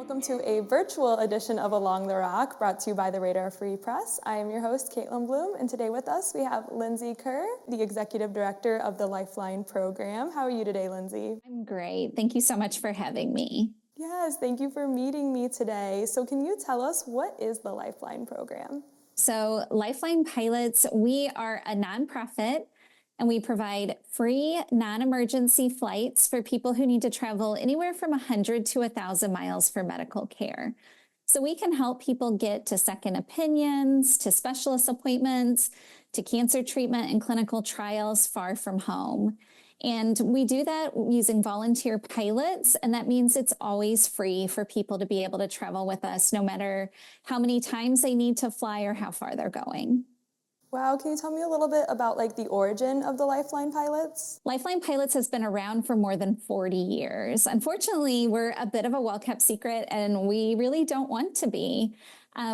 Welcome to a virtual edition of Along the Rock, brought to you by the Radar Free Press. I am your host, Kaitlyn Blum, and today with us we have Lindsey Kerr, the Executive Director of the Lifeline program. How are you today, Lindsey? I'm great. Thank you so much for having me. Yes, thank you for meeting me today. So can you tell us, what is the Lifeline program? So Lifeline Pilots, we are a nonprofit, and we provide free non-emergency flights for people who need to travel anywhere from 100 to 1,000 miles for medical care. So we can help people get to second opinions, to specialist appointments, to cancer treatment and clinical trials far from home. And we do that using volunteer pilots, and that means it's always free for people to be able to travel with us, no matter how many times they need to fly or how far they're going. Wow, can you tell me a little bit about the origin of the Lifeline Pilots? Lifeline Pilots has been around for more than 40 years. Unfortunately, we're a bit of a well-kept secret, and we really don't want to be.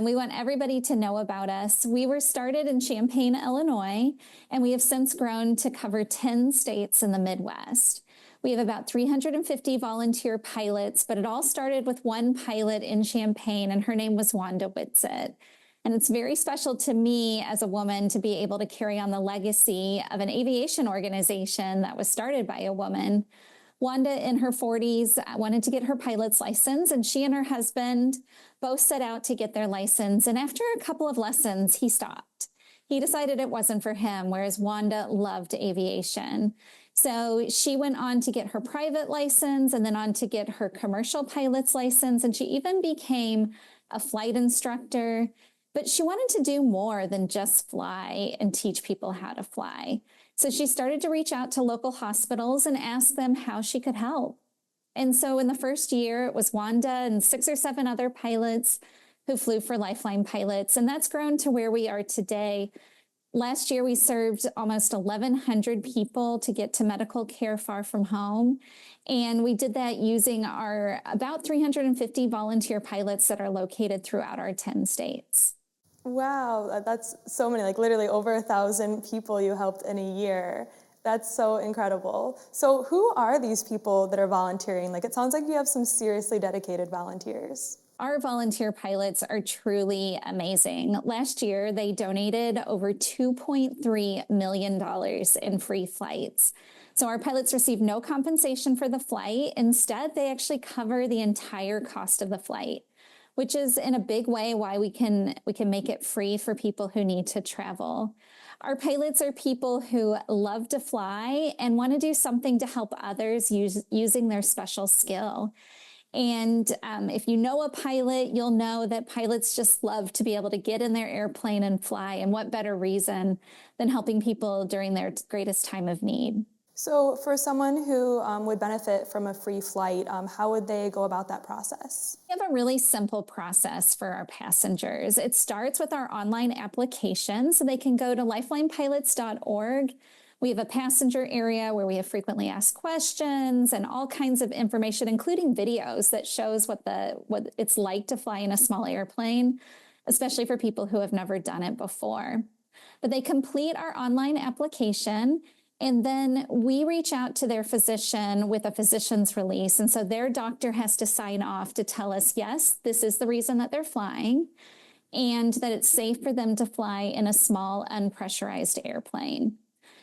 We want everybody to know about us. We were started in Champaign, Illinois, and we have since grown to cover 10 states in the Midwest. We have about 350 volunteer pilots, but it all started with one pilot in Champaign, and her name was Wanda Whitsitt. And it's very special to me as a woman to be able to carry on the legacy of an aviation organization that was started by a woman. Wanda, in her 40s, wanted to get her pilot's license, and she and her husband both set out to get their license. And after a couple of lessons, he stopped. He decided it wasn't for him, whereas Wanda loved aviation. So she went on to get her private license and then on to get her commercial pilot's license. And she even became a flight instructor. But she wanted to do more than just fly and teach people how to fly. So she started to reach out to local hospitals and ask them how she could help. And so in the first year, it was Wanda and 6 or 7 other pilots who flew for Lifeline Pilots. And that's grown to where we are today. Last year, we served almost 1,100 people to get to medical care far from home. And we did that using our about 350 volunteer pilots that are located throughout our 10 states. Wow, that's so many, literally over 1,000 people you helped in a year. That's so incredible. So who are these people that are volunteering? It sounds like you have some seriously dedicated volunteers. Our volunteer pilots are truly amazing. Last year, they donated over $2.3 million in free flights. So our pilots receive no compensation for the flight. Instead, they actually cover the entire cost of the flight, which is in a big way why we can make it free for people who need to travel. Our pilots are people who love to fly and want to do something to help others using their special skill. And if you know a pilot, you'll know that pilots just love to be able to get in their airplane and fly. And what better reason than helping people during their greatest time of need? So for someone who would benefit from a free flight, how would they go about that process? We have a really simple process for our passengers. It starts with our online application, so they can go to lifelinepilots.org. We have a passenger area where we have frequently asked questions and all kinds of information, including videos that shows what it's like to fly in a small airplane, especially for people who have never done it before. But they complete our online application, and then we reach out to their physician with a physician's release. And so their doctor has to sign off to tell us, yes, this is the reason that they're flying, and that it's safe for them to fly in a small, unpressurized airplane.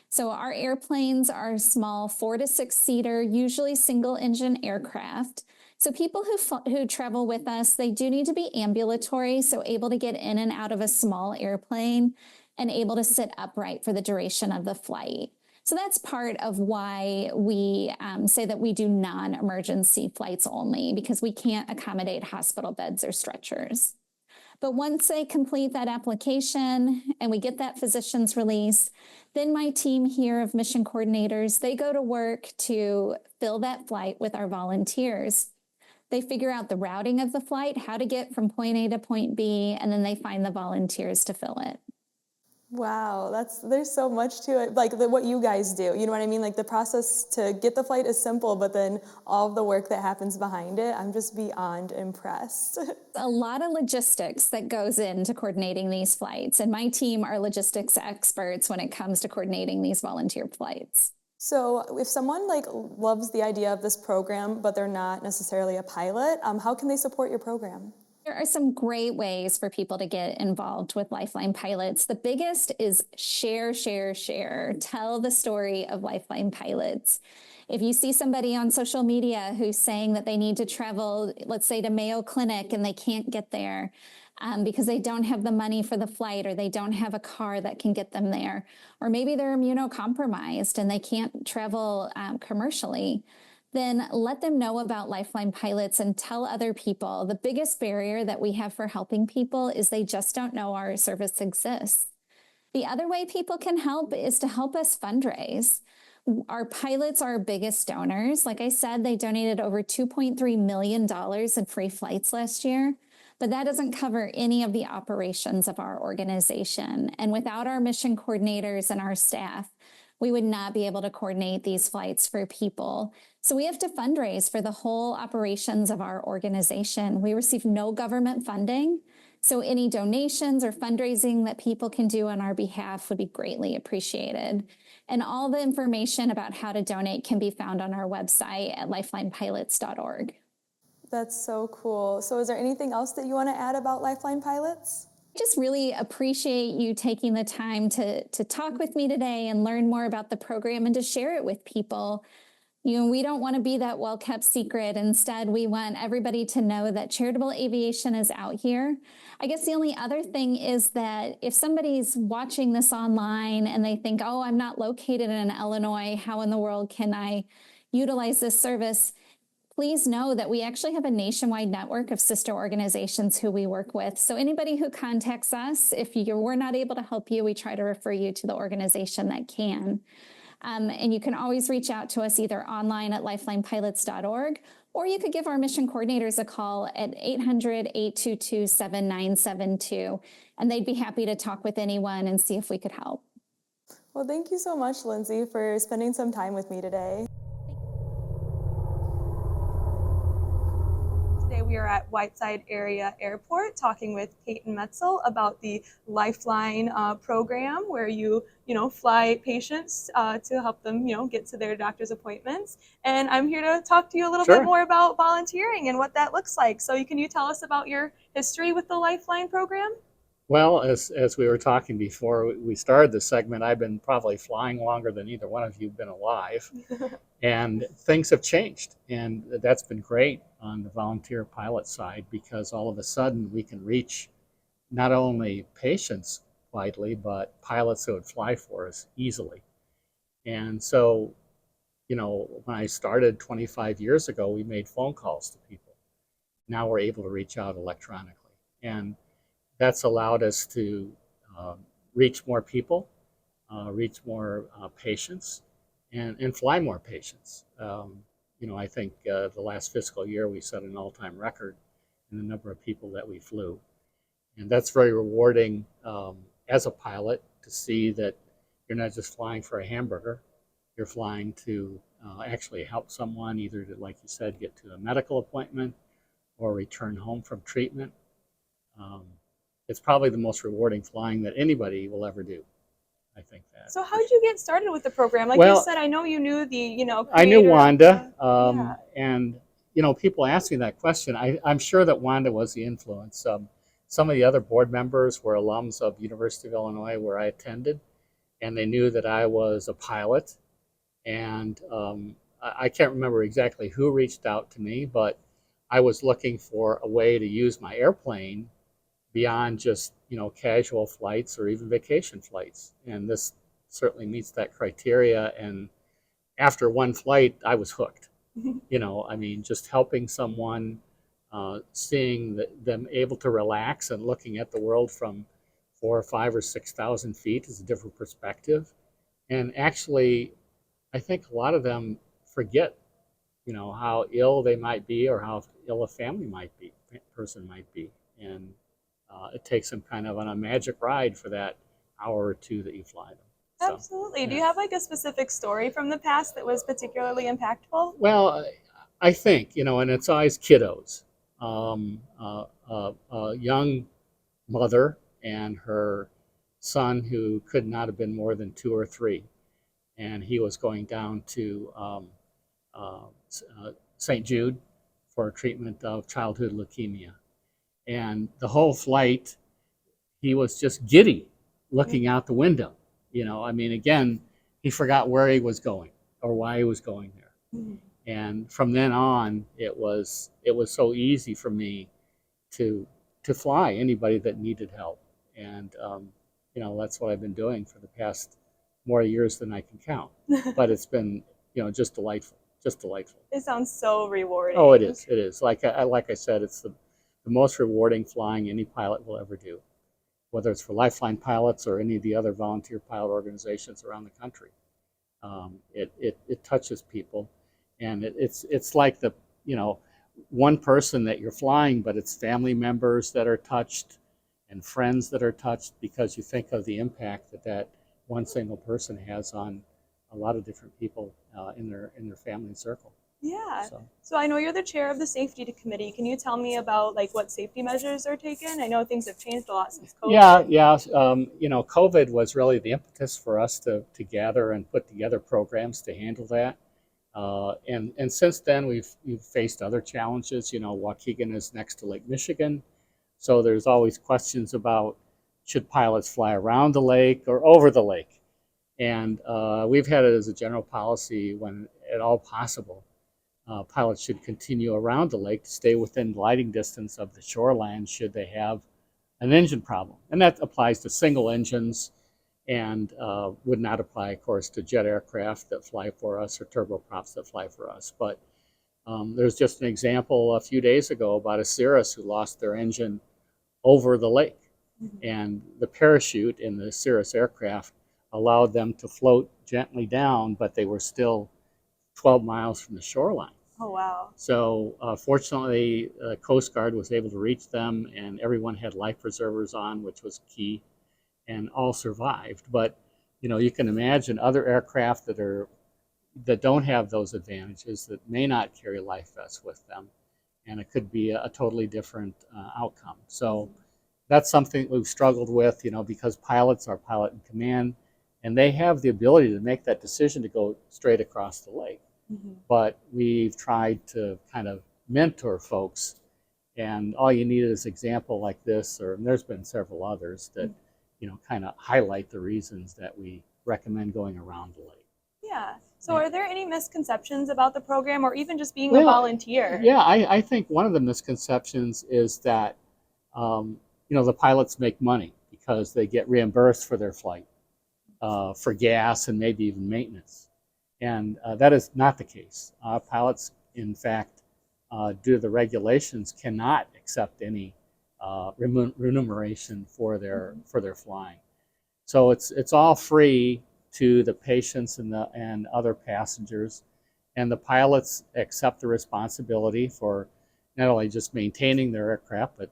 So our airplanes are small 4 to 6 seater, usually single engine aircraft. So people who travel with us, they do need to be ambulatory, so able to get in and out of a small airplane and able to sit upright for the duration of the flight. So that's part of why we say that we do non-emergency flights only, because we can't accommodate hospital beds or stretchers. But once they complete that application and we get that physician's release, then my team here of mission coordinators, they go to work to fill that flight with our volunteers. They figure out the routing of the flight, how to get from point A to point B, and then they find the volunteers to fill it. Wow, there's so much to it, what you guys do, you know what I mean? The process to get the flight is simple, but then all of the work that happens behind it, I'm just beyond impressed. A lot of logistics that goes into coordinating these flights, and my team are logistics experts when it comes to coordinating these volunteer flights. So if someone like loves the idea of this program, but they're not necessarily a pilot, how can they support your program? There are some great ways for people to get involved with Lifeline Pilots. The biggest is share, share, share. Tell the story of Lifeline Pilots. If you see somebody on social media who's saying that they need to travel, let's say to Mayo Clinic, and they can't get there because they don't have the money for the flight, or they don't have a car that can get them there, or maybe they're immunocompromised and they can't travel commercially, then let them know about Lifeline Pilots and tell other people. The biggest barrier that we have for helping people is they just don't know our service exists. The other way people can help is to help us fundraise. Our pilots are our biggest donors. Like I said, they donated over $2.3 million in free flights last year, but that doesn't cover any of the operations of our organization. And without our mission coordinators and our staff, we would not be able to coordinate these flights for people. So we have to fundraise for the whole operations of our organization. We receive no government funding, so any donations or fundraising that people can do on our behalf would be greatly appreciated. And all the information about how to donate can be found on our website at lifelinepilots.org. That's so cool. So is there anything else that you want to add about Lifeline Pilots? Just really appreciate you taking the time to talk with me today and learn more about the program and to share it with people. You know, we don't want to be that well-kept secret. Instead, we want everybody to know that charitable aviation is out here. I guess the only other thing is that if somebody's watching this online and they think, oh, I'm not located in Illinois, how in the world can I utilize this service? Please know that we actually have a nationwide network of sister organizations who we work with. So anybody who contacts us, if we're not able to help you, we try to refer you to the organization that can. And you can always reach out to us either online at lifelinepilots.org, or you could give our mission coordinators a call at 800-822-7972, and they'd be happy to talk with anyone and see if we could help. Well, thank you so much, Lindsey, for spending some time with me today. Today we are at Whiteside Area Airport talking with Peyton Metzel about the Lifeline program, where you fly patients to help them get to their doctor's appointments. And I'm here to talk to you a little bit more about volunteering and what that looks like. So can you tell us about your history with the Lifeline program? Well, as we were talking before we started this segment, I've been probably flying longer than either one of you have been alive. And things have changed. And that's been great on the volunteer pilot side, because all of a sudden we can reach not only patients widely, but pilots who would fly for us easily. And so, when I started 25 years ago, we made phone calls to people. Now we're able to reach out electronically. And that's allowed us to reach more people, reach more patients, and fly more patients. I think the last fiscal year we set an all-time record in the number of people that we flew. And that's very rewarding as a pilot, to see that you're not just flying for a hamburger, you're flying to actually help someone, either to, like you said, get to a medical appointment or return home from treatment. It's probably the most rewarding flying that anybody will ever do. I think that. So how did you get started with the program? Like Well, you said, I know you knew the, creator I knew Wanda, yeah. and people ask me that question. I'm sure that Wanda was the influence. Some of the other board members were alums of University of Illinois, where I attended, and they knew that I was a pilot. And I can't remember exactly who reached out to me, but I was looking for a way to use my airplane beyond just casual flights or even vacation flights, and this certainly meets that criteria. And after one flight, I was hooked. Just helping someone, seeing them able to relax and looking at the world from 4,000 or 5,000 or 6,000 feet is a different perspective. And actually, I think a lot of them forget, how ill they might be, or how ill a person might be, and it takes them kind of on a magic ride for that hour or two that you fly them. Absolutely. Yeah. Do you have like a specific story from the past that was particularly impactful? Well, I think, and it's always kiddos. A young mother and her son, who could not have been more than 2 or 3. and he was going down to St. Jude for treatment of childhood leukemia. And the whole flight, he was just giddy looking out the window. I mean, again, he forgot where he was going or why he was going there. And from then on, it was so easy for me to fly anybody that needed help. And that's what I've been doing for the past more years than I can count. But it's been just delightful. It sounds so rewarding. Oh, it is. It is. Like I said, it's the most rewarding flying any pilot will ever do, whether it's for Lifeline Pilots or any of the other volunteer pilot organizations around the country. It touches people, and it's like one person that you're flying, but it's family members that are touched and friends that are touched, because you think of the impact that one single person has on a lot of different people in their family circle. Yeah. So I know you're the chair of the safety committee. Can you tell me about what safety measures are taken? I know things have changed a lot since COVID. Yeah. COVID was really the impetus for us to gather and put together programs to handle that. And since then, we've faced other challenges. Waukegan is next to Lake Michigan, so there's always questions about should pilots fly around the lake or over the lake. And we've had it as a general policy, when at all possible, pilots should continue around the lake to stay within gliding distance of the shoreline should they have an engine problem. And that applies to single engines, and would not apply, of course, to jet aircraft that fly for us or turboprops that fly for us. But there's just an example a few days ago about a Cirrus who lost their engine over the lake. And the parachute in the Cirrus aircraft allowed them to float gently down, but they were still 12 miles from the shoreline. Oh, wow. So fortunately, the Coast Guard was able to reach them, and everyone had life preservers on, which was key, and all survived. But you can imagine other aircraft that don't have those advantages, that may not carry life vests with them, and it could be a totally different outcome. So that's something we've struggled with, because pilots are pilot in command, and they have the ability to make that decision to go straight across the lake. But we've tried to kind of mentor folks, and all you need is an example like this, and there's been several others that kind of highlight the reasons that we recommend going around the lake. Yeah. So are there any misconceptions about the program, or even just being a volunteer? Yeah, I think one of the misconceptions is that the pilots make money because they get reimbursed for their flight, for gas and maybe even maintenance. And that is not the case. Pilots, in fact, due to the regulations, cannot accept any remuneration for their flying. So it's all free to the patients and other passengers, and the pilots accept the responsibility for not only just maintaining their aircraft, but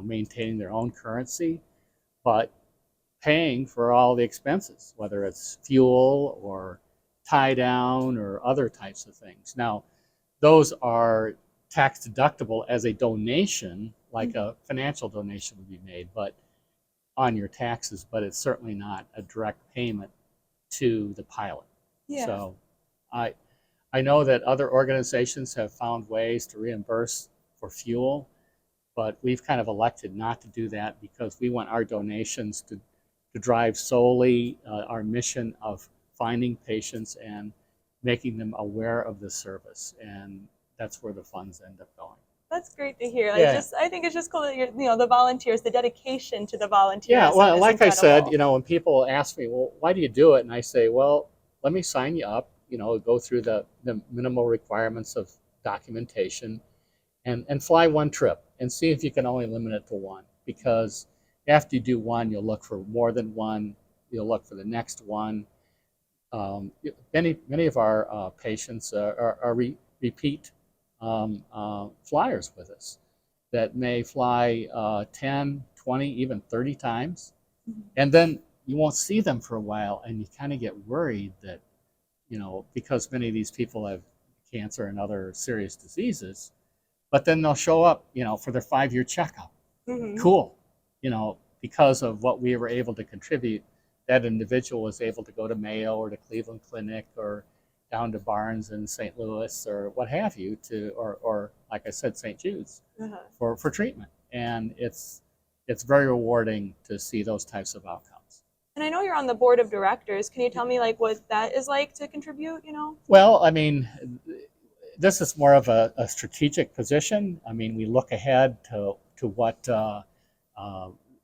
maintaining their own currency, but paying for all the expenses, whether it's fuel or tie down or other types of things. Now, those are tax deductible as a donation, like a financial donation would be made, but on your taxes, but it's certainly not a direct payment to the pilot. Yeah. So I know that other organizations have found ways to reimburse for fuel, but we've kind of elected not to do that because we want our donations to drive solely our mission of finding patients and making them aware of the service, and that's where the funds end up going. That's great to hear. I think it's just cool that the volunteers, the dedication to the volunteers. Yeah, well, like incredible. I said, when people ask me, well, why do you do it? And I say, well, let me sign you up, go through the minimal requirements of documentation and fly one trip and see if you can only limit it to one. Because after you do one, you'll look for more than one, you'll look for the next one. Many of our patients are repeat flyers with us that may fly 10, 20, even 30 times. And then you won't see them for a while, and you kind of get worried that, because many of these people have cancer and other serious diseases, but then they'll show up, for their 5-year checkup. Cool. Because of what we were able to contribute, that individual was able to go to Mayo or to Cleveland Clinic or down to Barnes in St. Louis or what have you or like I said, St. Jude's for treatment. And it's very rewarding to see those types of outcomes. And I know you're on the board of directors. Can you tell me like what that is like to contribute, you know? Well, I mean, this is more of a strategic position. I mean, we look ahead to what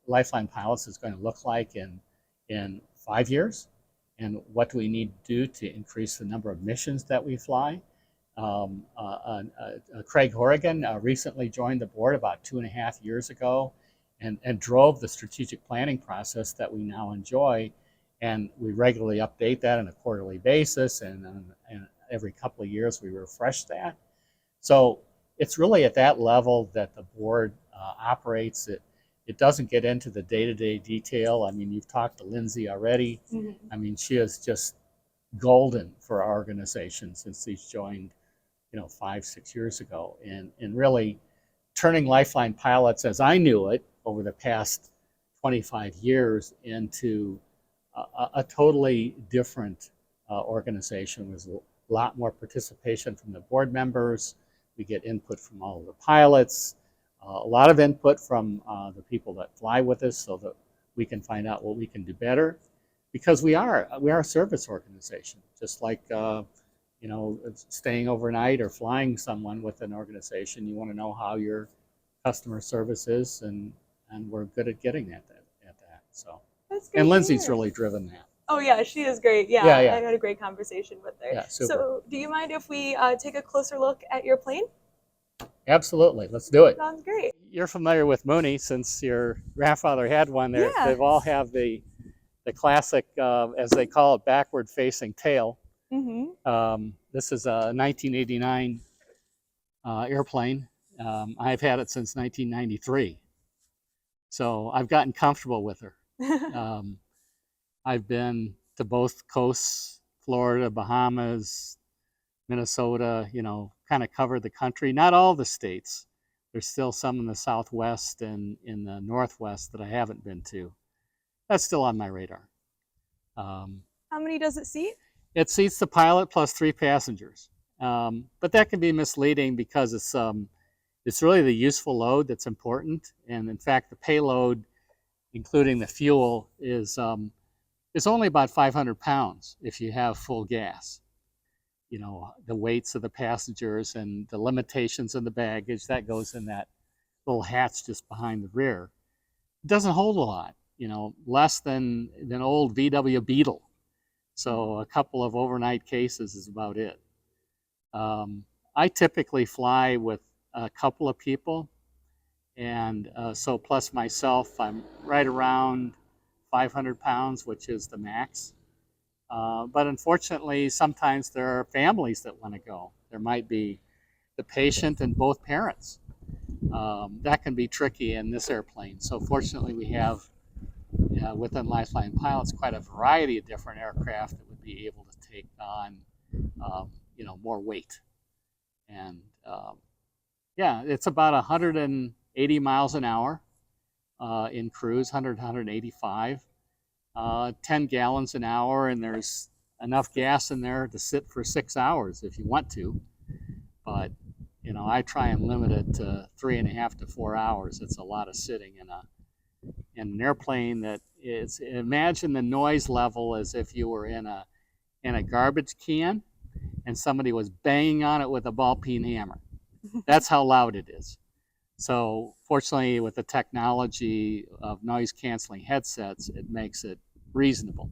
Lifeline Pilots is going to look like in 5 years, and what do we need to do to increase the number of missions that we fly. Craig Horrigan recently joined the board about 2.5 years ago and drove the strategic planning process that we now enjoy. And we regularly update that on a quarterly basis, and every couple of years we refresh that. So it's really at that level that the board operates. It doesn't get into the day-to-day detail. I mean, you've talked to Lindsey already. I mean, she is just golden for our organization since she's joined, 5-6 years ago, and really turning Lifeline Pilots as I knew it over the past 25 years into a totally different organization. There's a lot more participation from the board members. We get input from all of the pilots, a lot of input from the people that fly with us, so that we can find out what we can do better. Because we are a service organization, just like staying overnight or flying someone with an organization. You want to know how your customer service is, and we're good at getting at that. So, and Lindsey's really driven that. Oh yeah, she is great. Yeah, I had a great conversation with her. Yeah, super. So, do you mind if we take a closer look at your plane? Absolutely, let's do it. Sounds great. You're familiar with Mooney since your grandfather had one. They all have the classic, as they call it, backward-facing tail. This is a 1989 airplane. I've had it since 1993, so I've gotten comfortable with her. I've been to both coasts, Florida, Bahamas, Minnesota, kind of covered the country. Not all the states. There's still some in the Southwest and in the Northwest that I haven't been to. That's still on my radar. How many does it seat? It seats the pilot plus 3 passengers. But that can be misleading because it's really the useful load that's important. And in fact, the payload, including the fuel, is only about 500 pounds if you have full gas. The weights of the passengers and the limitations of the baggage, that goes in that little hatch just behind the rear. It doesn't hold a lot, less than an old VW Beetle. So a couple of overnight cases is about it. I typically fly with a couple of people, and so plus myself, I'm right around 500 pounds, which is the max. But unfortunately, sometimes there are families that want to go. There might be the patient and both parents. That can be tricky in this airplane. So fortunately, we have within Lifeline Pilots quite a variety of different aircraft that would be able to take on more weight. And it's about 180 miles an hour in cruise, 185. 10 gallons an hour, and there's enough gas in there to sit for 6 hours if you want to. But, I try and limit it to 3.5 to 4 hours. It's a lot of sitting in an airplane that is, imagine the noise level as if you were in a garbage can and somebody was banging on it with a ball-peen hammer. That's how loud it is. So fortunately, with the technology of noise-canceling headsets, it makes it reasonable.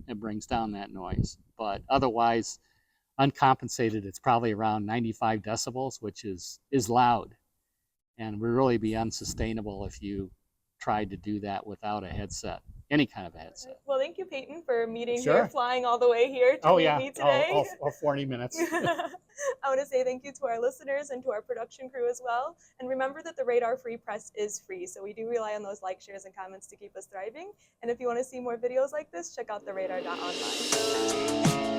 It brings down that noise. But otherwise, uncompensated, it's probably around 95 decibels, which is loud. And would really be unsustainable if you tried to do that without a headset, any kind of a headset. Well, thank you, Peyton, for meeting here, flying all the way here to meet me today. All 40 minutes. I want to say thank you to our listeners and to our production crew as well. And remember that the Radar Free Press is free, so we do rely on those likes, shares, and comments to keep us thriving. And if you want to see more videos like this, check out theradar.online.